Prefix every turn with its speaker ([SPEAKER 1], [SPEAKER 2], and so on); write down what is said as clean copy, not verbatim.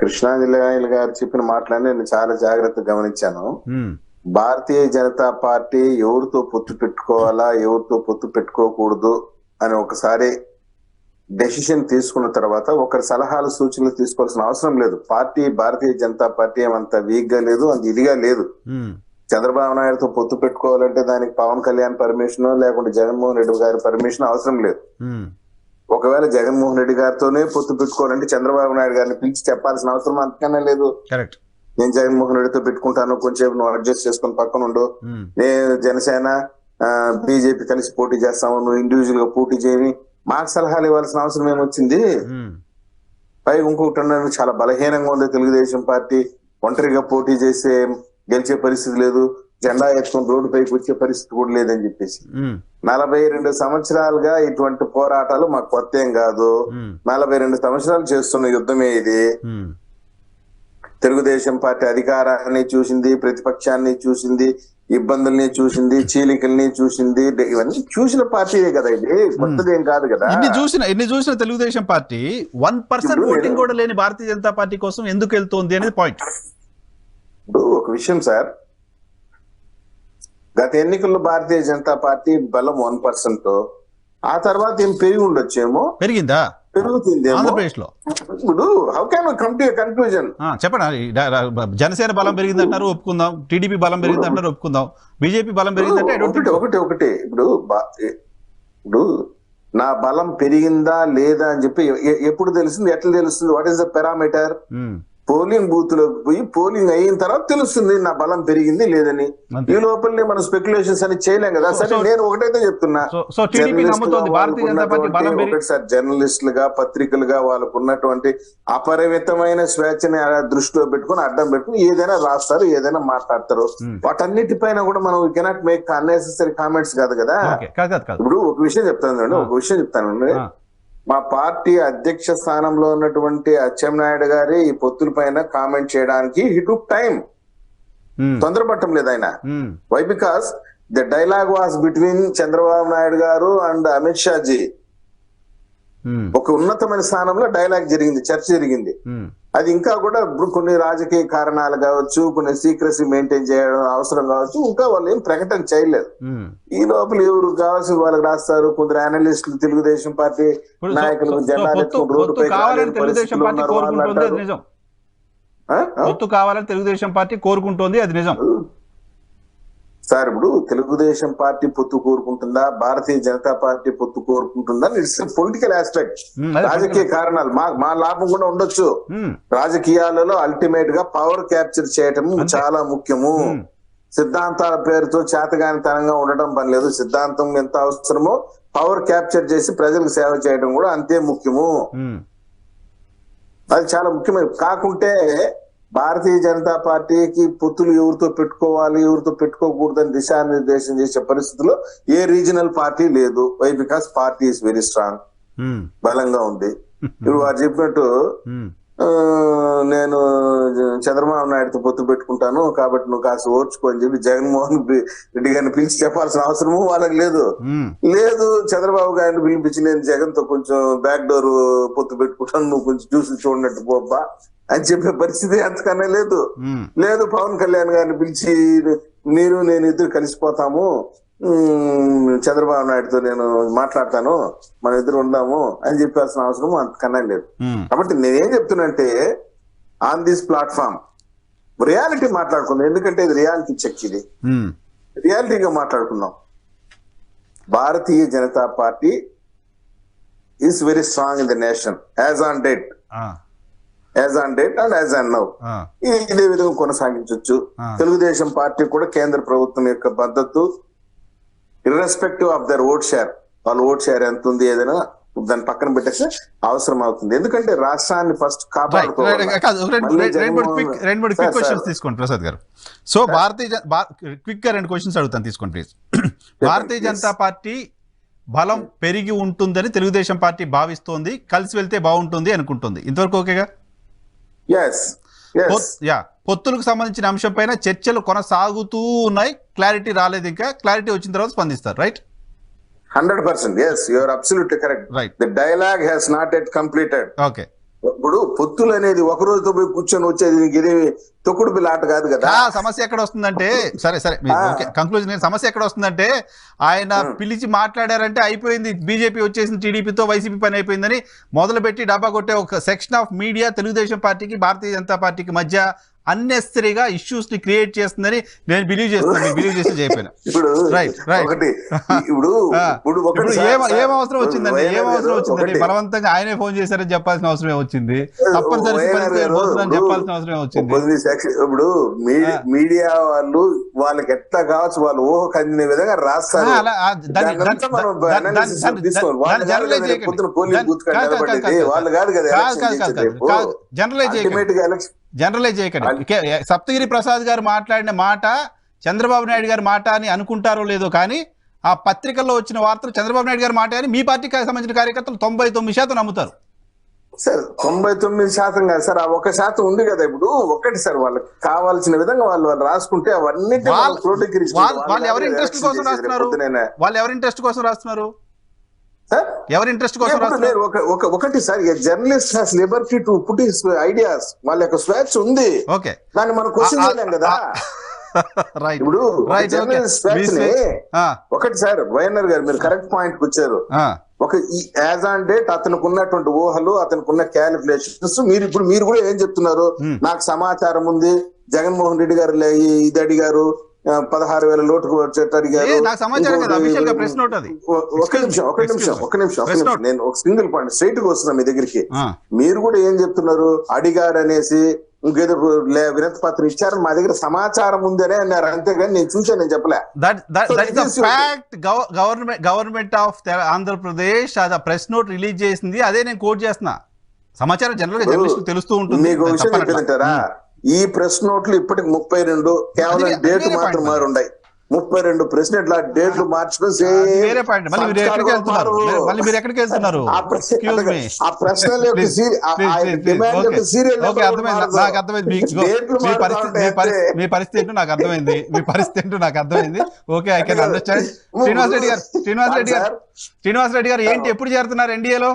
[SPEAKER 1] కృష్ణాంజలి గారు చెప్పిన మాటలన్నీ నేను చాలా జాగ్రత్తగా గమనించాను.
[SPEAKER 2] ఉమ్,
[SPEAKER 1] భారతీయ జనతా పార్టీ ఎవరితో పొత్తు పెట్టుకోవాలా, ఎవరితో పొత్తు పెట్టుకోకూడదు అని ఒకసారి డెసిషన్ తీసుకున్న తర్వాత ఒకరి సలహాలు సూచనలు తీసుకోవాల్సిన అవసరం లేదు. భారతీయ జనతా పార్టీ ఏమంత వీక్ గా లేదు, అంత ఇదిగా లేదు.
[SPEAKER 2] ఉమ్,
[SPEAKER 1] చంద్రబాబు నాయుడుతో పొత్తు పెట్టుకోవాలంటే దానికి పవన్ కళ్యాణ్ పర్మిషన్ లేకుంటే జగన్మోహన్ రెడ్డి గారి పర్మిషన్ అవసరం లేదు.
[SPEAKER 2] ఉమ్,
[SPEAKER 1] ఒకవేళ జగన్మోహన్ రెడ్డి గారితోనే పొత్తు పెట్టుకోవాలంటే చంద్రబాబు నాయుడు గారిని పిలిచి చెప్పాల్సిన అవసరం అంతకన్నా లేదు.
[SPEAKER 2] కరెక్ట్.
[SPEAKER 1] నేను జగన్మోహన్ రెడ్డితో పెట్టుకుంటాను, కొంచెం నువ్వు అడ్జస్ట్ చేసుకుని పక్కన ఉండు,
[SPEAKER 2] ఉమ్,
[SPEAKER 1] నేను జనసేన బీజేపీ కలిసి పోటీ చేస్తాము, నువ్వు ఇండివిజువల్ గా పోటీ చేయని మాకు సలహాలు ఇవ్వాల్సిన అవసరం ఏమొచ్చింది?
[SPEAKER 2] ఉమ్,
[SPEAKER 1] పైగా ఇంకొకటి అన్నాను, చాలా బలహీనంగా ఉంది తెలుగుదేశం పార్టీ, ఒంటరిగా పోటీ చేసే గెలిచే పరిస్థితి లేదు, జెండా ఎత్తుకొని రోడ్డు పైకి వచ్చే పరిస్థితి కూడా లేదని చెప్పేసి.
[SPEAKER 2] ఉమ్,
[SPEAKER 1] 42 సంవత్సరాలుగా ఇటువంటి పోరాటాలు మాకు కొత్త ఏం కాదు.
[SPEAKER 2] ఉమ్,
[SPEAKER 1] 42 సంవత్సరాలు చేస్తున్న యుద్ధమే ఇది.
[SPEAKER 2] ఉమ్,
[SPEAKER 1] తెలుగుదేశం పార్టీ అధికారాన్ని చూసింది, ప్రతిపక్షాన్ని చూసింది, ఇబ్బందుల్ని చూసింది, చీలికల్ని చూసింది, ఇవన్నీ చూసిన పార్టీయే కదా ఇది, కొత్తదేం కాదు కదా.
[SPEAKER 2] ఇన్ని చూసిన తెలుగుదేశం పార్టీ 1% ఓటింగ్ కూడా లేని భారతీయ జనతా పార్టీ కోసం ఎందుకు వెళ్తోంది అనేది పాయింట్.
[SPEAKER 1] ఇప్పుడు ఒక విషయం సార్, గత ఎన్నికల్లో భారతీయ జనతా పార్టీ బలం 1%, ఆ తర్వాత ఏం పెరిగి ఉండొచ్చేమో,
[SPEAKER 2] పెరిగిందా?
[SPEAKER 1] పెరుగుతుంది
[SPEAKER 2] ఆంధ్రప్రదేశ్ లో.
[SPEAKER 1] ఇప్పుడు how can we come to a conclusion?
[SPEAKER 2] చెప్పండి. జనసేన బలం పెరిగిందంటారు, ఒప్పుకుందాం. టీడీపీ బలం పెరిగిందంటారు, ఒప్పుకుందాం. బీజేపీ బలం పెరిగిందంటే
[SPEAKER 1] ఒకటి ఇప్పుడు నా బలం పెరిగిందా లేదా అని చెప్పి ఎప్పుడు తెలుస్తుంది, ఎట్లా తెలుస్తుంది? What is the parameter? Polling booth లోకి పోయి పోలింగ్ అయిన తర్వాత తెలుస్తుంది నా బలం పెరిగింది లేదని. ఈ లోపలనే మనం స్పెక్యులేషన్స్ అని చేయలేం కదా. సరే, నేను ఒకటైతే చెప్తున్నా, సార్, జర్నలిస్టులుగా పత్రికలుగా వాళ్ళకు ఉన్నటువంటి అపరిమితమైన స్వేచ్ఛని దృష్టిలో పెట్టుకుని అడ్డం పెట్టుకుని ఏదైనా రాస్తారు, ఏదైనా మాట్లాడతారు. వాటన్నిటిపైన కూడా మనం కెనాట్ మేక్ అన్నెసెసరీ కామెంట్స్ కాదు కదా. ఇప్పుడు ఒక విషయం చెప్తానండి, మా పార్టీ అధ్యక్ష స్థానంలో ఉన్నటువంటి అచ్చెన్నాయుడు గారి ఈ పొత్తుల పైన కామెంట్ చేయడానికి హి టుక్ టైం, తొందరపడటం లేదు ఆయన. Why? Because the dialogue was between Chandrababu Naidu గారు అండ్ అమిత్ షా జీ. ఒక ఉన్నతమైన స్థానంలో డైలాగ్ జరిగింది, చర్చ జరిగింది. అది ఇంకా కూడా కొన్ని రాజకీయ కారణాలు కావచ్చు, కొన్ని సీక్రసీ మెయింటైన్ చేయడం అవసరం కావచ్చు, ఇంకా వాళ్ళు ఏం ప్రకటన చేయలేదు. ఈ లోపల ఎవరు కావాల్సిన వాళ్ళకి రాస్తారు. కొందరు అనలిస్టులు తెలుగుదేశం పార్టీ నాయకులు
[SPEAKER 2] కావాలని తెలుగుదేశం పార్టీ కోరుకుంటోంది, అది నిజం
[SPEAKER 1] సార్. ఇప్పుడు తెలుగుదేశం పార్టీ పొత్తు కోరుకుంటుందా, భారతీయ జనతా పార్టీ పొత్తు కోరుకుంటుందా? ఇట్స్ పొలిటికల్ ఆస్పెక్ట్, రాజకీయ కారణాలు. మా లాభం కూడా ఉండొచ్చు. రాజకీయాలలో అల్టిమేట్ గా పవర్ క్యాప్చర్ చేయటం చాలా ముఖ్యము. సిద్ధాంతాల పేరుతో చేతగానితనంగా ఉండటం పని లేదు. సిద్ధాంతం ఎంత అవసరమో పవర్ క్యాప్చర్ చేసి ప్రజలకు సేవ చేయడం కూడా అంతే ముఖ్యము. అది చాలా ముఖ్యమైన. కాకుంటే భారతీయ జనతా పార్టీకి పొత్తులు ఎవరితో పెట్టుకోవాలి, ఎవరితో పెట్టుకోకూడదని దిశానిర్దేశం చేసే పరిస్థితిలో ఏ రీజనల్ పార్టీ లేదు. Why? Because party is very strong, బలంగా ఉంది. ఇప్పుడు వారు చెప్పినట్టు నేను చంద్రబాబు నాయుడుతో పొత్తు పెట్టుకుంటాను కాబట్టి నువ్వు కాస్త ఓర్చుకో అని చెప్పి జగన్మోహన్ రెడ్డి గారిని పిలిచి చెప్పాల్సిన అవసరము వాళ్ళకి లేదు. చంద్రబాబు గారిని పిలిపించి నేను జగన్ తో కొంచెం బ్యాక్ డోర్ పొత్తు పెట్టుకుంటాను, నువ్వు కొంచెం చూసి చూడనట్టు పోబ్బా అని చెప్పే పరిస్థితి అంతకన్నా లేదు. పవన్ కళ్యాణ్ గారిని పిలిచి నేను ఇద్దరు కలిసిపోతాము, చంద్రబాబు నాయుడుతో నేను మాట్లాడతాను, మన ఇద్దరు ఉందాము అని చెప్పాల్సిన అవసరం అంతకన్నా లేదు. కాబట్టి నేనేం చెప్తున్నంటే, ఆన్ దిస్ ప్లాట్ఫామ్ రియాలిటీ మాట్లాడుకుందాం. ఎందుకంటే ఇది రియాలిటీ చెక్, ఇది రియాలిటీగా మాట్లాడుకుందాం. Bharatiya Janata Party is very strong in the nation as on date and as on now. ఇదే విధంగా కొనసాగించవచ్చు. తెలుగుదేశం పార్టీ కూడా కేంద్ర ప్రభుత్వం యొక్క మద్దతు irrespective of their vote share, వాళ్ళ ఓట్ షేర్ ఎంత ఉంది ఏదైనా దాన్ని పక్కన పెట్టేస్తే అవసరం అవుతుంది. ఎందుకంటే రాష్ట్రాన్ని ఫస్ట్ కాపాడుకోవాలి.
[SPEAKER 2] తీసుకోండి ప్రసాద్ గారు. సో క్విక్ గా 2 క్వశ్చన్స్ అడుగుతాను, తీసుకోండి ప్లీజ్. భారతీయ జనతా పార్టీ బలం పెరిగి ఉంటుందని తెలుగుదేశం పార్టీ భావిస్తోంది, కలిసి వెళ్తే బాగుంటుంది అనుకుంటుంది. ఇంతవరకు ఓకేగా? పొత్తులకు సంబంధించిన అంశం పైన చర్చలు కొనసాగుతూ ఉన్నాయి, క్లారిటీ రాలేదు. ఇంకా క్లారిటీ వచ్చిన తర్వాత స్పందిస్తారు, right?
[SPEAKER 1] 100%. Yes, you are absolutely correct.
[SPEAKER 2] Right.
[SPEAKER 1] The dialogue has not yet completed.
[SPEAKER 2] Okay.
[SPEAKER 1] ఇప్పుడు పొత్తులు అనేది ఒక రోజుతో పోయి కూర్చొని వచ్చేది నీకు ఇది తొక్కుడు పిల్ల ఆట కాదు కదా.
[SPEAKER 2] సమస్య ఎక్కడ వస్తుందంటే సరే కంక్లూజన్ సమస్య ఎక్కడ వస్తుందంటే ఆయన పిలిచి మాట్లాడారంటే అయిపోయింది, బీజేపీ వచ్చేసింది, టీడీపీతో వైసీపీ పని అయిపోయిందని మొదలుపెట్టి డబ్బా కొట్టే ఒక సెక్షన్ ఆఫ్ మీడియా తెలుగుదేశం పార్టీకి భారతీయ జనతా పార్టీకి మధ్య అన్నెసరీగా ఇష్యూస్ ని క్రియేట్ చేస్తుందని నేను బిలీవ్ చేస్తున్నాను. బిలీవ్ చేసి చెప్పాను.
[SPEAKER 1] ఇప్పుడు
[SPEAKER 2] రైట్
[SPEAKER 1] ఇప్పుడు
[SPEAKER 2] ఏం అవసరం వచ్చిందండి బలవంతంగా ఆయనే ఫోన్ చేశారని చెప్పాల్సిన అవసరం వచ్చింది, తప్పనిసరి చెప్పాల్సిన అవసరం వచ్చింది.
[SPEAKER 1] ఇప్పుడు మీడియా వాళ్ళు వాళ్ళకి ఎట్లా కావచ్చు వాళ్ళు ఊహ కందిన విధంగా రాస్తారు.
[SPEAKER 2] జనరలైజ్ చేయకండి. సప్తగిరి ప్రసాద్ గారు మాట్లాడిన మాట చంద్రబాబు నాయుడు గారి మాట అని అనుకుంటారో లేదో కానీ ఆ పత్రికల్లో వచ్చిన వార్తలు చంద్రబాబు నాయుడు గారి మాట అని మీ పార్టీకి సంబంధించిన కార్యకర్తలు 99% నమ్ముతారు.
[SPEAKER 1] సార్ 99% కాదు సార్, ఆ 1% ఉంది కదా. ఇప్పుడు ఒకటి సార్, వాళ్ళకి కావాల్సిన విధంగా వాళ్ళు రాసుకుంటే అవన్నీ
[SPEAKER 2] వాళ్ళు ఎవరి ఇంట్రెస్ట్ కోసం రాస్తున్నారు? ఎవరి ఇంట్రెస్ట్ కోసం రాస్తున్నారు?
[SPEAKER 1] ఒకటి sir, journalist has Liberty to put his ideas, వాళ్ళ యొక్క స్వేచ్ఛ ఉంది.
[SPEAKER 2] ఓకే,
[SPEAKER 1] దాన్ని మనం క్వశ్చన్ చేయలేం కదా. ఇప్పుడు ఒకటి సార్ వైఎన్ఆర్ గారు మీరు కరెక్ట్ పాయింట్ కి వచ్చారు. ఒక యాజ్ ఆన్ డేట్ అతనికి ఉన్నటువంటి ఊహలు, అతనికి ఉన్న క్యాలిక్యులేషన్స్, మీరు కూడా ఏం చెప్తున్నారు? నాకు సమాచారం ఉంది, జగన్మోహన్ రెడ్డి గారు ఇది అడిగారు, 16,000 లోటుకు అడిగారు. ఒక నిమిషం నేను ఒక సింగిల్ పాయింట్ స్ట్రైట్ గా వస్తున్నా మీ దగ్గరికి. మీరు కూడా ఏం చెప్తున్నారు? అడిగారు అనేసి ఇంకేదో వినతి పత్రం ఇచ్చారని మా దగ్గర సమాచారం ఉందనే అన్నారు, అంతేగాని నేను చూసాను, నేను చెప్పలే.
[SPEAKER 2] గవర్నమెంట్ ఆఫ్ ఆంధ్రప్రదేశ్ అది ప్రెస్ నోట్ రిలీజ్ చేసింది, అదే నేను కోట్ చేస్తున్నా. సమాచారం జనరల్ గా జర్నలిస్ట్ తెలుస్తూ ఉంటుంది.
[SPEAKER 1] మీకు విషయం చెప్పేదంటారా? ఈ ప్రెస్ నోట్లు ఇప్పటికి 32 కేవలం డేట్ మాత్రం మారుండాయి. 32 ప్రశ్న ఇట్లా డేట్లు మార్చుకొని
[SPEAKER 2] మీ పరిస్థితి ఏంటో నాకు అర్థమైంది. Okay, I can understand. Srinivas Reddy గారు ఏంటి, ఎప్పుడు చేరుతున్నారు ఎన్డీఏలో?